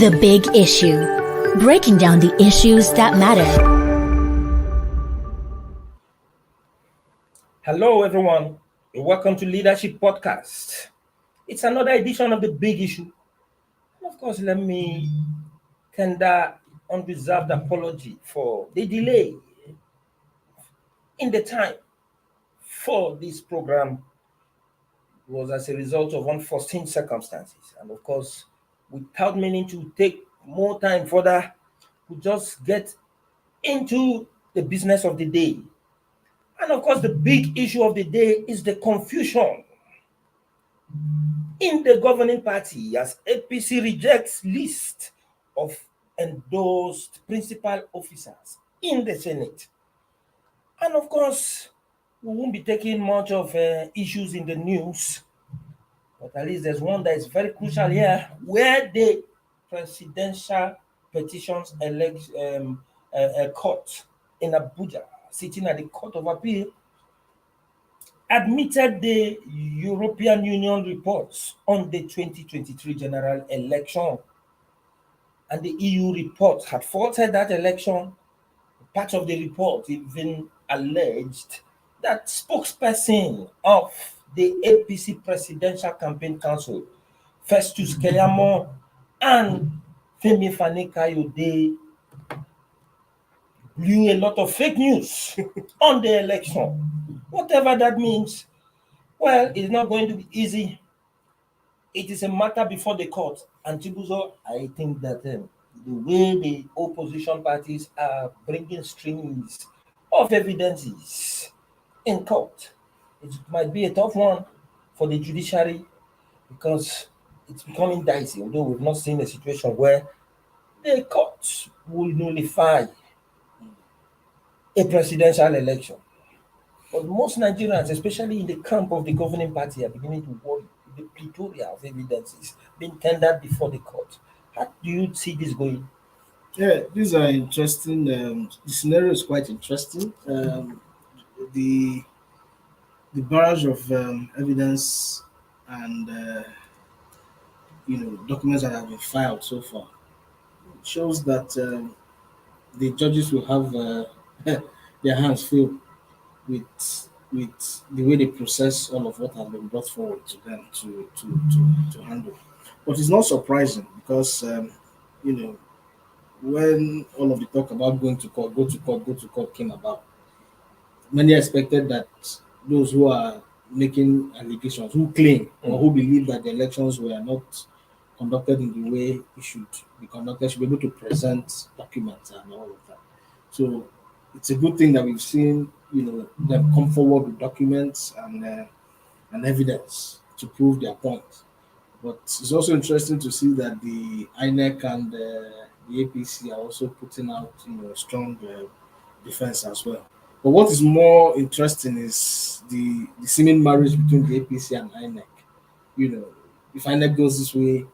The Big Issue. Breaking down the issues that matter. Hello, everyone. Welcome to Leadership Podcast. It's another edition of The Big Issue. And of course, let me tender unreserved apology for the delay in the time for this program. It was as a result of unforeseen circumstances. And of course, without meaning to take more time further, we just get into the business of the day. And of course, the big issue of the day is the confusion in the governing party as APC rejects list of endorsed principal officers in the Senate. And of course, we won't be taking much of issues in the news, but at least there's one that is very crucial here, where the presidential petitions court in Abuja, sitting at the Court of Appeal, admitted the European Union reports on the 2023 general election. And the EU report had faulted that election. Part of the report even alleged that spokesperson of the APC Presidential Campaign Council, Festus Keyamo and Femi Fani-Kayode, blew a lot of fake news on the election. Whatever that means, well, it's not going to be easy. It is a matter before the court. And Chibuzo, I think that the way the opposition parties are bringing strings of evidences in court, it might be a tough one for the judiciary because it's becoming dicey, although we've not seen a situation where the court will nullify a presidential election. But most Nigerians, especially in the camp of the governing party, are beginning to worry the plethora of evidences being tendered before the court. How do you see this going? Yeah, these are interesting. The scenario is quite interesting. The barrage of evidence and documents that have been filed so far shows that the judges will have their hands full with the way they process all of what has been brought forward to them to handle. But it's not surprising because when all of the talk about going to court, go to court came about, many expected that those who are making allegations, who claim or who believe that the elections were not conducted in the way it should be conducted, should be able to present documents and all of that. So it's a good thing that we've seen, them come forward with documents and evidence to prove their point. But it's also interesting to see that the INEC and the APC are also putting out, strong defense as well. But what is more interesting is the seeming marriage between the APC and INEC. If INEC goes this way,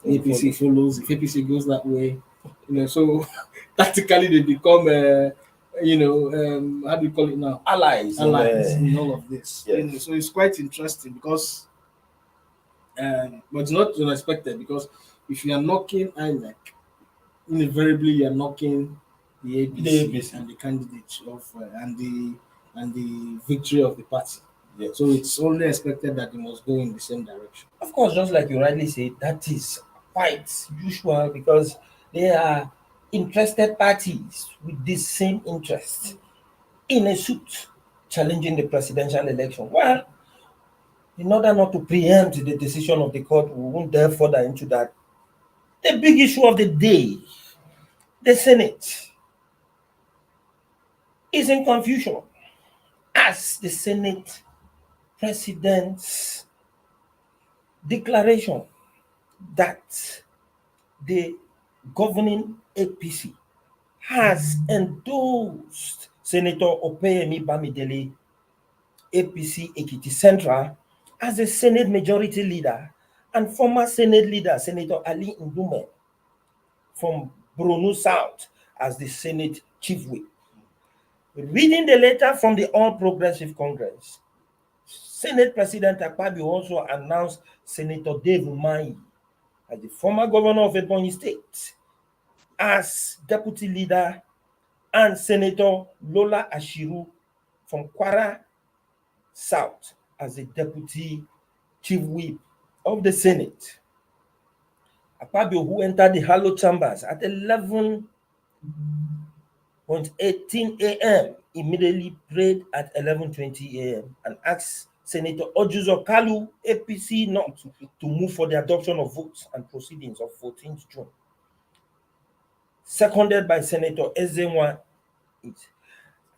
APC follows. If APC goes that way, so tactically they become, how do you call it now? Allies in all of this. Yes. So it's quite interesting because, but it's not unexpected because if you are knocking INEC, invariably you are knocking the APC and the candidate of and the victory of the party. Yes. So it's only expected that they must go in the same direction. Of course, just like you rightly said, that is quite usual because they are interested parties with the same interest in a suit challenging the presidential election. Well, in order not to preempt the decision of the court, we won't delve further into that. The big issue of the day, the Senate, is in confusion as the Senate President's declaration that the governing APC has endorsed Senator Opeyemi Bamidele, APC Ekiti Central, as the Senate Majority Leader, and former Senate Leader Senator Ali Ndume from Borno South as the Senate Chief Whip. Reading the letter from the All Progressive Congress, Senate President Akpabio also announced Senator Dave Umahi as the former governor of Ebonyi State as deputy leader, and Senator Lola Ashiru from Kwara South as the deputy chief whip of the Senate. Akpabio, who entered the Hallowed Chambers at 11:18 a.m., immediately prayed at 11:20 a.m. and asked Senator Ojuzo Kalu, APC North, to move for the adoption of votes and proceedings of 14th June. Seconded by Senator Ezenwa.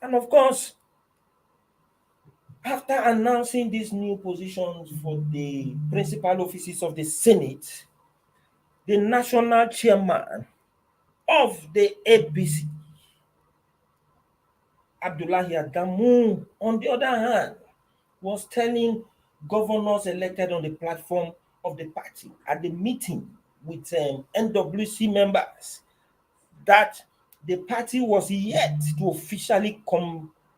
And of course, after announcing these new positions for the principal offices of the Senate, the national chairman of the APC, Abdullahi Adamu, on the other hand, was telling governors elected on the platform of the party at the meeting with NWC members that the party was yet to officially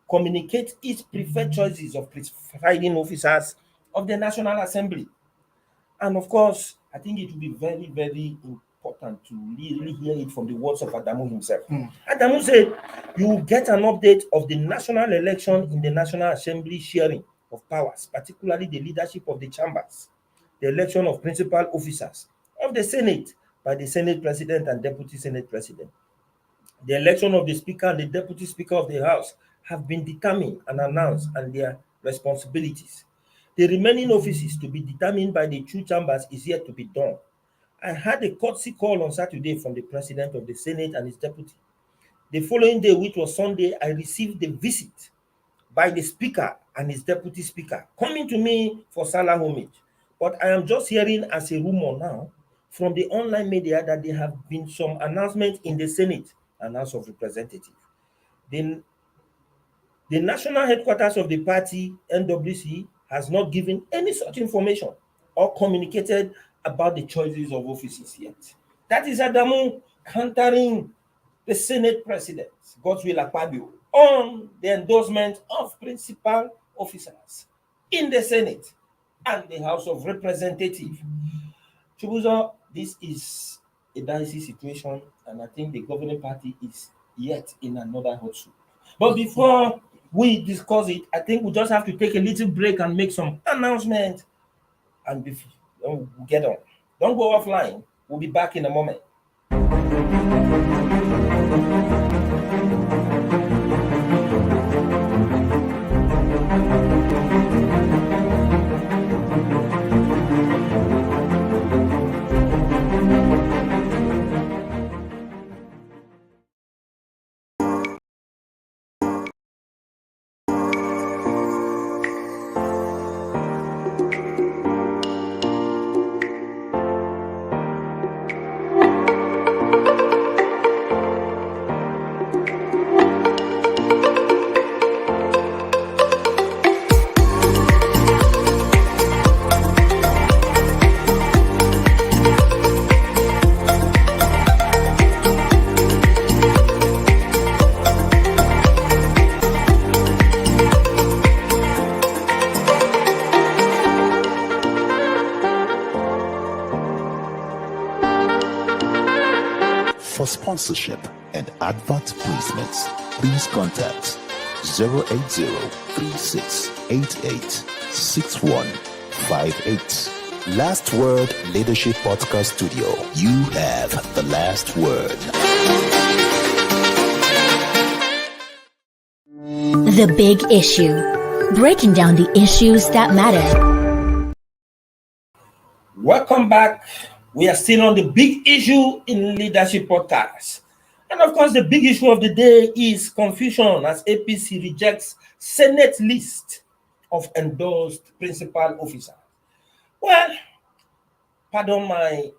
communicate its preferred choices of presiding officers of the National Assembly. And of course, I think it will be very, very important to really hear it from the words of Adamu himself. Adamu said, you will get an update of the national election in the National Assembly sharing of powers, particularly the leadership of the chambers, the election of principal officers of the Senate by the Senate President and Deputy Senate President. The election of the Speaker and the Deputy Speaker of the House have been determined and announced, and their responsibilities. The remaining offices to be determined by the two chambers is yet to be done. I had a courtesy call on Saturday from the President of the Senate and his deputy. The following day, which was Sunday, I received the visit by the Speaker and his Deputy Speaker coming to me for Salah homage. But I am just hearing as a rumor now from the online media that there have been some announcements in the Senate and House of Representatives. The national headquarters of the party, NWC, has not given any such information or communicated about the choices of offices yet. That is Adamu countering the Senate President, Godswill Akpabio, on the endorsement of principal officers in the Senate and the House of Representatives. Chibuzo, this is a dicey situation, and I think the governing party is yet in another hot soup. But before we discuss it, I think we just have to take a little break and make some announcements, and we'll get on. Don't go offline. We'll be back in a moment. For sponsorship and advert placements, please contact 080-3688-6158. Last Word Leadership Podcast Studio. You have the last word. The Big Issue. Breaking down the issues that matter. Welcome back. We are still on the Big Issue in Leadership Podcast. And of course, the big issue of the day is confusion as APC rejects Senate list of endorsed principal officers. Well, pardon my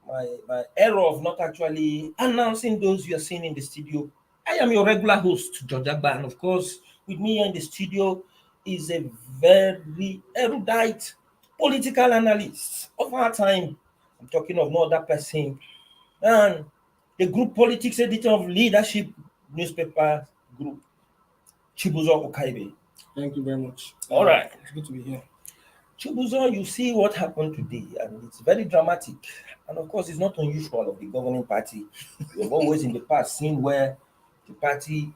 my error of not actually announcing those you are seeing in the studio. I am your regular host, George Agba, and of course, with me here in the studio is a very erudite political analyst of our time. I'm talking of no other person than the group politics editor of Leadership newspaper group, Chibuzo Okaibe. Thank you very much. All right. It's good to be here. Chibuzo, you see what happened today, and it's very dramatic. And of course, it's not unusual of the governing party. We have always in the past seen where the party,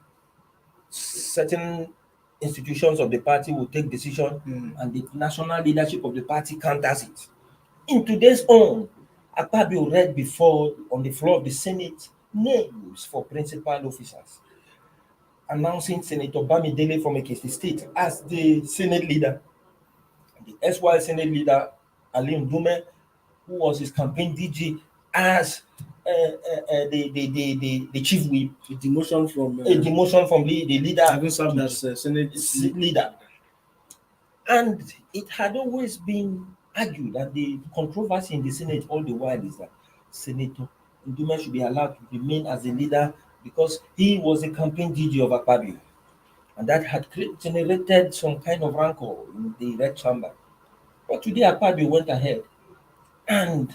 certain institutions of the party will take decision, and the national leadership of the party counters it. In today's own, Akpabio read before on the floor of the Senate names for principal officers, announcing Senator Bamidele from Ekiti State as the Senate leader. The SY Senate leader, Ali Ndume, who was his campaign DG, as the chief whip. A demotion from A demotion from the leader. having served as Senate leader. And it had always been argued that the controversy in the Senate all the while is that Senator Ndume should be allowed to remain as a leader because he was a campaign DG of Akpabio. And that had generated some kind of rancor in the Red Chamber. But today Akpabio went ahead and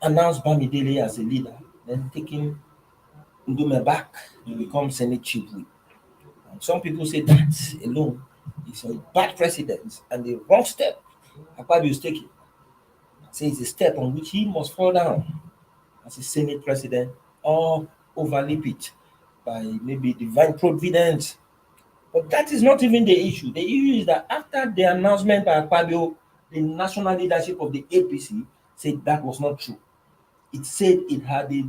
announced Bamidele as a leader, then taking Ndume back to become Senate chief whip. And some people say that alone is a bad precedent and the wrong step Akpabio is taking. Say it's a step on which he must fall down as a Senate president or overleap it by maybe divine providence. But that is not even the issue. The issue is that after the announcement by Akpabio, the national leadership of the APC said that was not true. It said it had the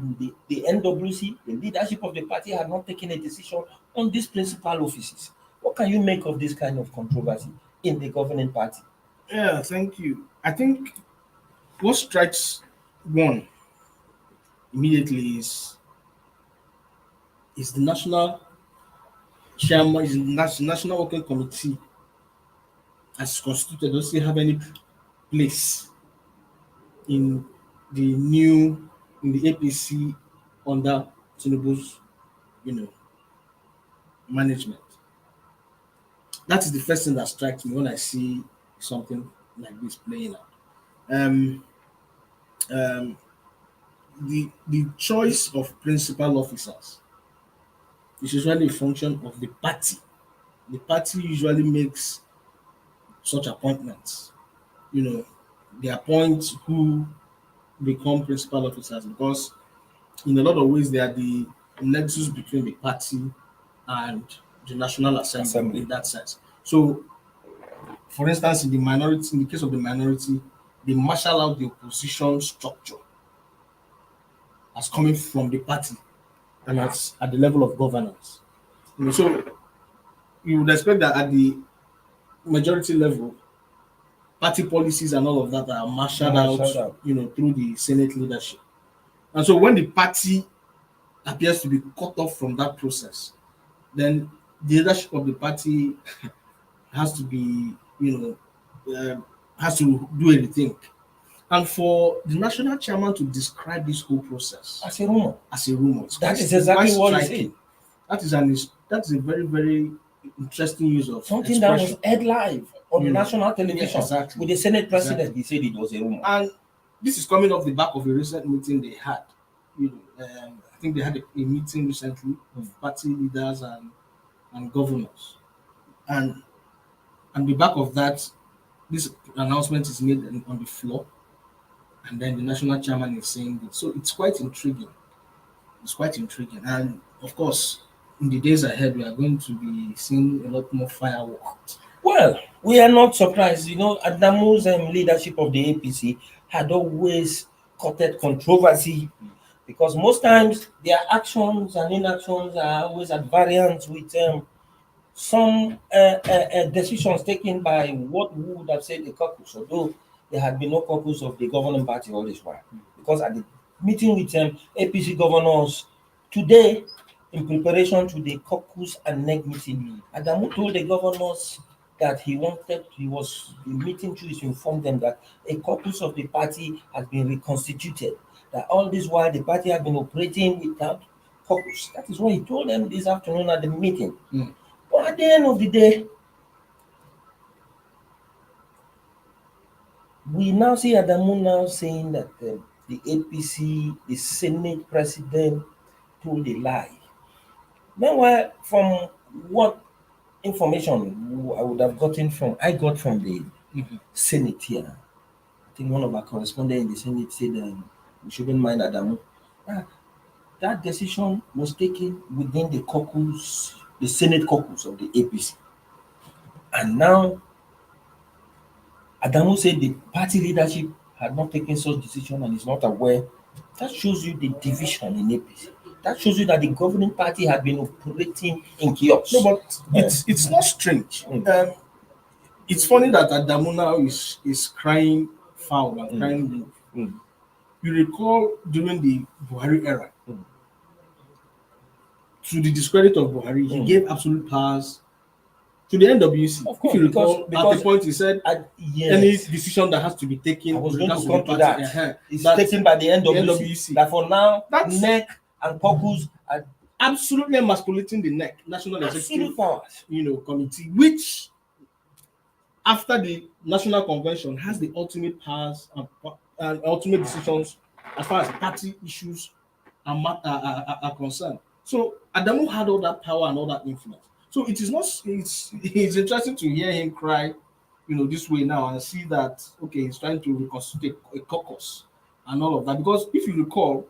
NWC, the leadership of the party, had not taken a decision on these principal offices. What can you make of this kind of controversy in the governing party? Yeah, thank you. I think what strikes one immediately is the national chairman, is the national working committee as constituted doesn't have any place in the APC under Tinubu's, management. That is the first thing that strikes me when I see something like this playing out. The choice of principal officers is usually a function of the party. The party usually makes such appointments. They appoint who become principal officers because in a lot of ways they are the nexus between the party and the National Assembly in that sense. So, for instance, in the case of the minority, they marshal out the opposition structure as coming from the party and at the level of governance. So you would expect that at the majority level, party policies and all of that are marshaled out, through the Senate leadership. And so when the party appears to be cut off from that process, then the leadership of the party has to be, has to do anything. And for the national chairman to describe this whole process as a rumor, that is exactly what he said. That is a very, very interesting use of something that was aired live on national television with the Senate president. He said it was a rumor, and this is coming off the back of a recent meeting they had. I think they had a meeting recently of party leaders and governors, and on the back of that, this announcement is made on the floor. And then the national chairman is saying this. So it's quite intriguing. And of course, in the days ahead, we are going to be seeing a lot more fireworks. Well, we are not surprised. Adamu's leadership of the APC had always courted controversy because most times their actions and inactions are always at variance with some decisions taken by what we would have said a caucus, although there had been no caucus of the governing party all this while. Because at the meeting with APC governors today, in preparation to the caucus and NEG meeting, Adamu told the governors that he was meeting to inform them that a caucus of the party has been reconstituted. That all this while the party had been operating without caucus. That is what he told them this afternoon at the meeting. But at the end of the day, we now see Adamu now saying that the APC, the Senate president, told a lie. Meanwhile, from what information I would have gotten from, I got from the Senate here. I think one of our correspondents in the Senate said we shouldn't mind Adamu. That decision was taken within the caucus, the Senate caucus of the APC. And now Adamu said the party leadership had not taken such decision and is not aware. That shows you the division in APC. That shows you that the governing party had been operating in chaos. No, but it's not strange. It's funny that Adamu now is crying foul and crying wolf. You recall during the Buhari era, to the discredit of Buhari, he gave absolute powers to the NWC. Of course, if you recall, because at the point he said any decision that has to be taken, I was with going regards to come the to party, that. It's taken by the NWC. That for now, NEC and caucus are absolutely emasculating the NEC, National Executive powers. Committee, which after the National Convention has the ultimate powers and ultimate decisions as far as party issues are concerned. So Adamu had all that power and all that influence. So it is not. It's interesting to hear him cry, this way now and see that he's trying to reconstitute a caucus and all of that. Because if you recall,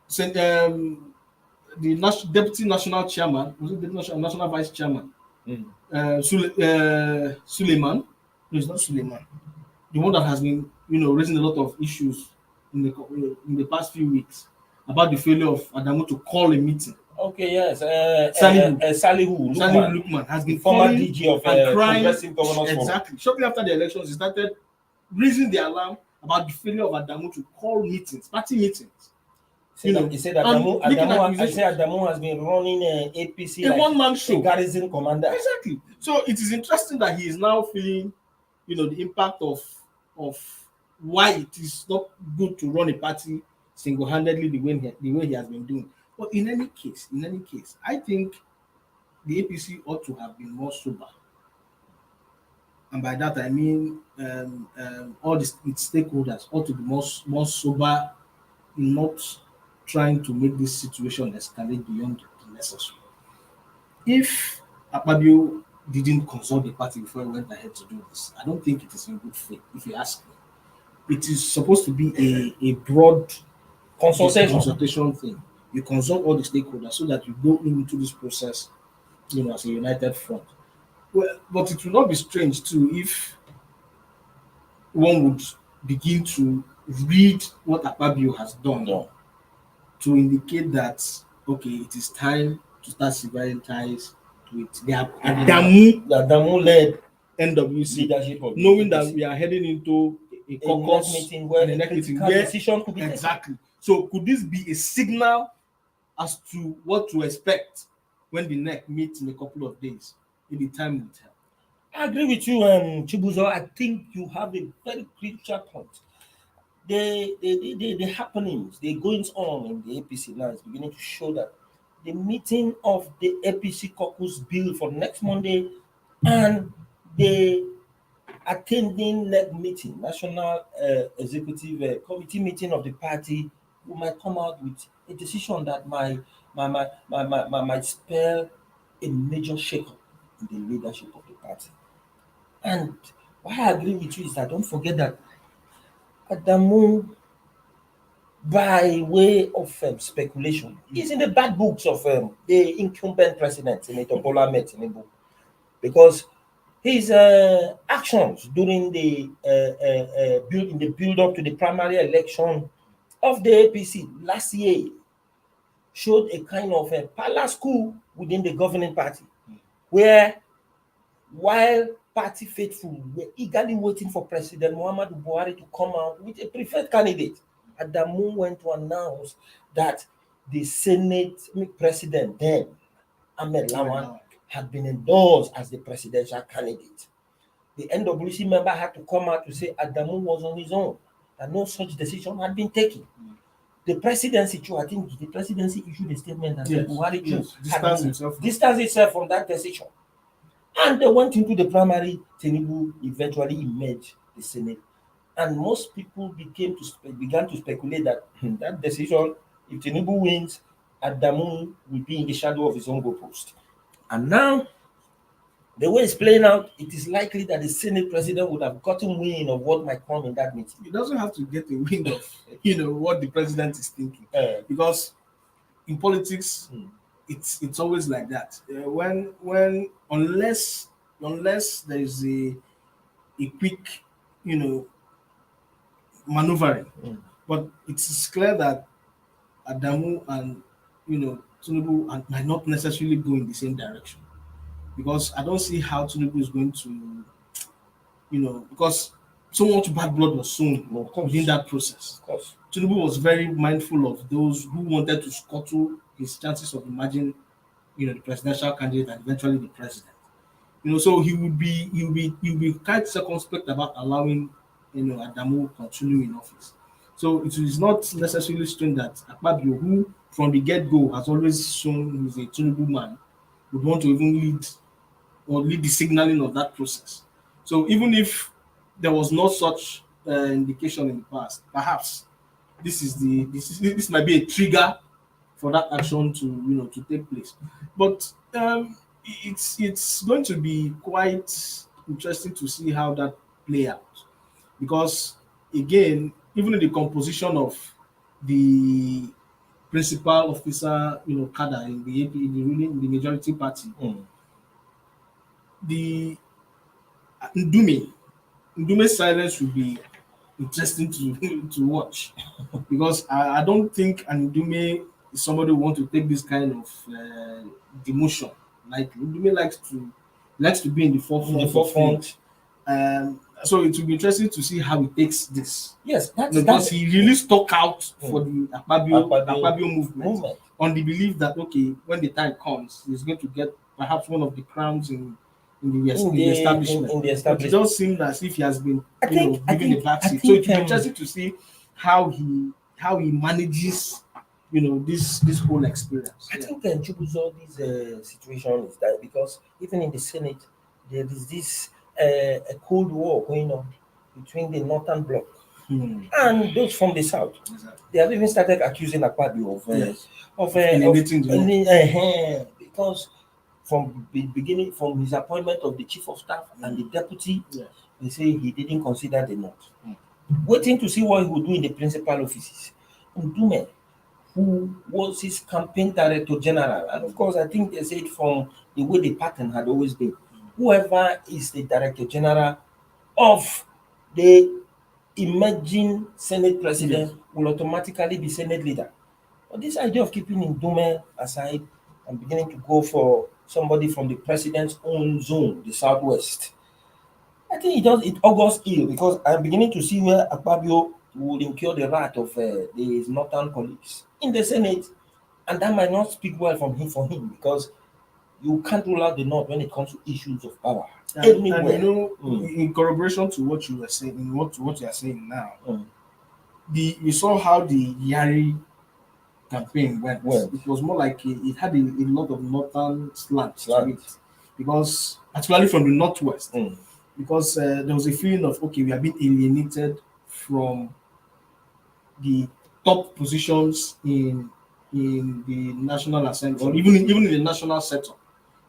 the deputy national chairman, was it the national vice chairman, Suleiman? No, it's not Suleiman. The one that has been raising a lot of issues in the past few weeks about the failure of Adamu to call a meeting. Okay, yes. Salihu Lukman has been former DG of Progressive Governors Forum. Exactly. Shortly after the elections, he started raising the alarm about the failure of Adamu to call meetings, party meetings. He said Adamu has been running APC a one-man show, a garrison commander. Exactly. So it is interesting that he is now feeling, the impact of why it is not good to run a party single-handedly the way he has been doing. But in any case, I think the APC ought to have been more sober. And by that I mean all its stakeholders ought to be more sober in not trying to make this situation escalate beyond the necessary. If Akpabio didn't consult the party before he went ahead to do this, I don't think it is in good faith, if you ask me. It is supposed to be a broad consultation thing. You consult all the stakeholders so that you go into this process, as a united front. Well, but it will not be strange too if one would begin to read what Akpabio has done to indicate that it is time to start severing ties with the Adamu-led NWC leadership, knowing that we are heading into a caucus meeting where a decision could be taken. Exactly. So could this be a signal as to what to expect when the NEC meets in a couple of days? Maybe time will tell. I agree with you, Chibuzo. I think you have a very critical point. The happenings, the goings on in the APC now is beginning to show that the meeting of the APC caucus bill for next Monday and the attending NEC meeting, National Executive Committee meeting of the party, we might come out with a decision that might spell a major shakeup in the leadership of the party. And why I agree with you is that don't forget that Adamu, by way of speculation, is in the bad books of the incumbent president, Senator Bola Ahmed Tinubu, because his actions during the build-up to the primary election of the APC last year showed a kind of a palace coup within the governing party, where while party faithful were eagerly waiting for President Muhammadu Buhari to come out with a preferred candidate, Adamu went to announce that the Senate president then, Ahmed Lawan, had been endorsed as the presidential candidate. The NWC member had to come out to say Adamu was on his own, that no such decision had been taken. The presidency, too, I think the presidency issued a statement that said Buhari distanced itself from that decision. And they went into the primary. Tinubu eventually emerged the Senate. And most people began to speculate that that decision, if Tinubu wins, Adamu will be in the shadow of his own goalpost. And now, the way it's playing out, it is likely that the Senate president would have gotten wind of what might come in that meeting. He doesn't have to get a wind of what the president is thinking, because in politics, it's always like that. When unless there is a quick maneuvering, but it's clear that Adamu and Tinubu might not necessarily go in the same direction, because I don't see how Tinubu is going to, because so much bad blood was sown within that process. Of course. Tinubu was very mindful of those who wanted to scuttle his chances of emerging, the presidential candidate and eventually the president. So he would be quite circumspect about allowing, Adamu continue in office. So it is not necessarily strange that Akpabio, who from the get-go has always shown he's a Tinubu man, would want to even lead the signaling of that process. So even if there was no such indication in the past, perhaps this might be a trigger for that action to take place. But it's going to be quite interesting to see how that play out, because again, even in the composition of the principal officer, cadre in the AP, in the majority party, the Ndume's silence will be interesting to watch, because I don't think Ndume is somebody who wants to take this kind of demotion. Like Ndume likes to be in the forefront. So it will be interesting to see how he takes this. Yes, because he really stuck out for the Akpabio movement on the belief that when the time comes, he's going to get perhaps one of the crowns in the establishment. But it does seem as if he has been given a backseat. So it will be interesting to see how he manages this whole experience. I think Chukwuzo's situation is that because even in the Senate there is this a cold war going on between the northern bloc and those from the south. Exactly. They have even started accusing Akpabio because from the beginning, from his appointment of the chief of staff and the deputy, they say he didn't consider the north. Waiting to see what he would do in the principal offices. Ndume, who was his campaign director general, and of course I think they said from the way the pattern had always been, whoever is the director general of the emerging Senate president will automatically be Senate leader. But this idea of keeping Ndume aside and beginning to go for somebody from the president's own zone, the southwest, I think it augurs ill, because I'm beginning to see where Akpabio will incur the wrath of his northern colleagues in the Senate, and that might not speak well for him because you can't rule out the North when it comes to issues of power. And in corroboration to what you were saying, what you are saying now, we saw how the Yari campaign went. It was more like it had a lot of northern slant to it, because particularly from the northwest, because there was a feeling of we are being alienated from the top positions in the National Assembly, or even in the national setup.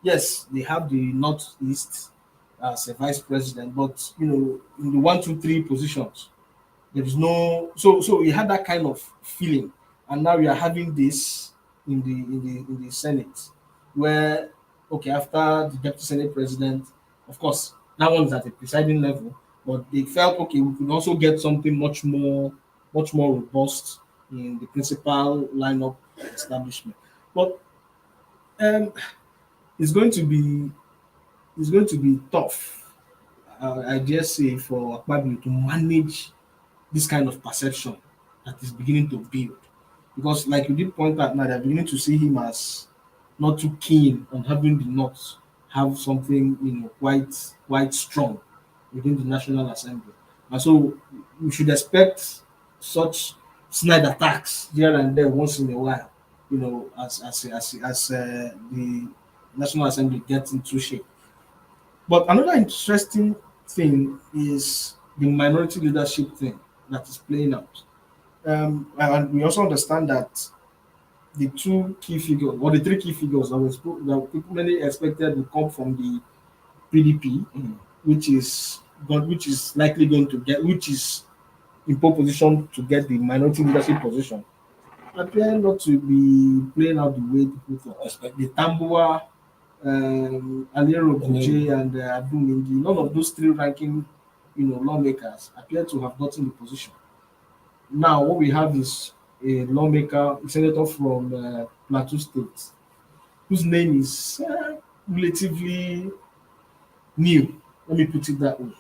Yes, they have the Northeast as a vice president, but in the 1, 2, 3 positions, there is no. So we had that kind of feeling, and now we are having this in the Senate, where after the deputy Senate president, of course, that one's at a presiding level, but they felt we could also get something much more robust in the principal lineup establishment. But it's going to be tough, I dare say, for Akpabio to manage this kind of perception that is beginning to build, because like you did point out now, they're beginning to see him as not too keen on having the North have something, quite strong within the National Assembly. And so we should expect such snide attacks here and there once in a while, as the National Assembly gets into shape. But another interesting thing is the minority leadership thing that is playing out. And we also understand that the two key figures, or the three key figures that people many expected would come from the PDP, which is likely going to get, which is in pole position to get the minority leadership position, appear not to be playing out the way people expect. The Tambua, Aliero Buje, and Abdul Mingi, none of those three ranking, lawmakers appear to have gotten the position. Now, what we have is a lawmaker, a senator from Plateau State, whose name is relatively new. Let me put it that way.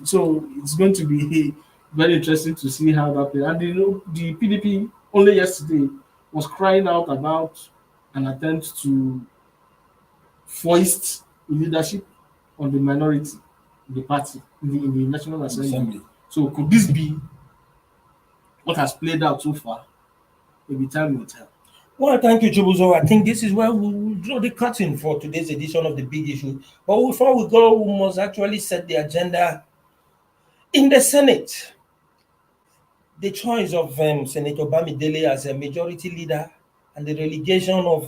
So it's going to be very interesting to see how that plays. And the PDP only yesterday was crying out about an attempt to foist leadership on the minority in the party in the National Assembly. So could this be what has played out so far? Maybe time will tell. Well, thank you, Chibuzo. I think this is where we will draw the curtain for today's edition of The Big Issue. But before we go, we must actually set the agenda. In the Senate, the choice of Senator Bamidele as a majority leader and the relegation of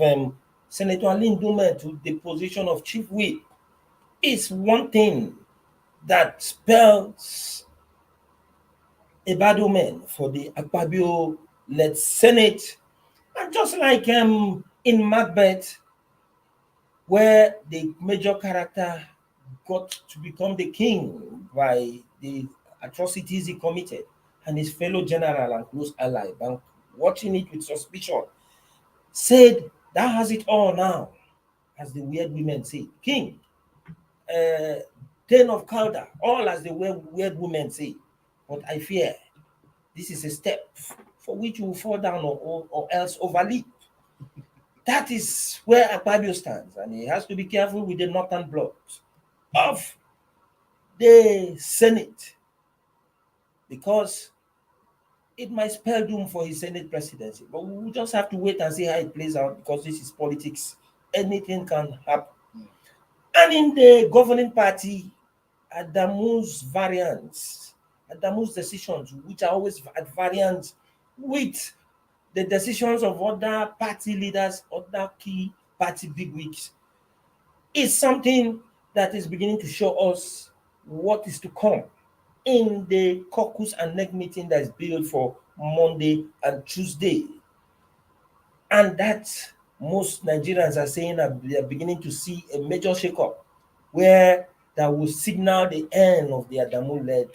Senator Alin Dume to the position of chief whip is one thing that spells a bad omen for the Akpabio-led Senate. And just like in Macbeth, where the major character got to become the king by the atrocities he committed, and his fellow general and close ally, and watching it with suspicion, said, "That has it all now," as the weird women say. King, Thane of Calder, all as the weird women say. But I fear this is a step for which you will fall down or else overleap. That is where Akpabio stands, and he has to be careful with the northern blocks of the Senate, because it might spell doom for his Senate presidency. But we will just have to wait and see how it plays out, because this is politics. Anything can happen. And in the governing party, Adamu's decisions, which are always at variance with the decisions of other party leaders, other key party bigwigs, is something that is beginning to show us what is to come in the caucus and neck meeting that is billed for Monday and Tuesday. And that most Nigerians are saying that they are beginning to see a major shakeup where that will signal the end of the Adamu-led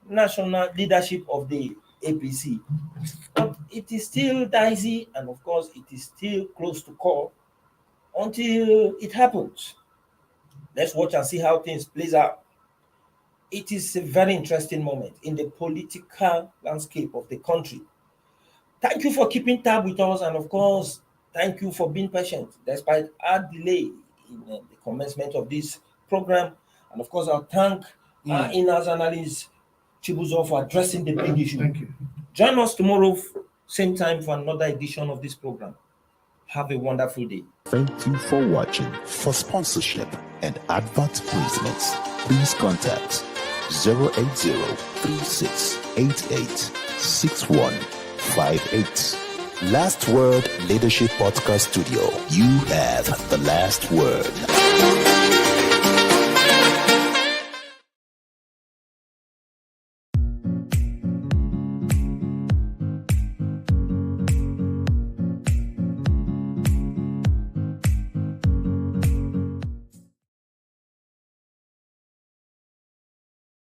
national leadership of the APC. But it is still dicey, and of course it is still close to call until it happens. Let's watch and see how things plays out. It is a very interesting moment in the political landscape of the country. Thank you for keeping tab with us, and of course, thank you for being patient despite our delay in the commencement of this program. And of course, I'll thank our in-house analyst Chibuzo for addressing the big issue. Thank you. Join us tomorrow, same time, for another edition of this program. Have a wonderful day. Thank you for watching. For sponsorship and advert placements, please contact 080-3688-6158. Last Word Leadership Podcast Studio. You have the last word.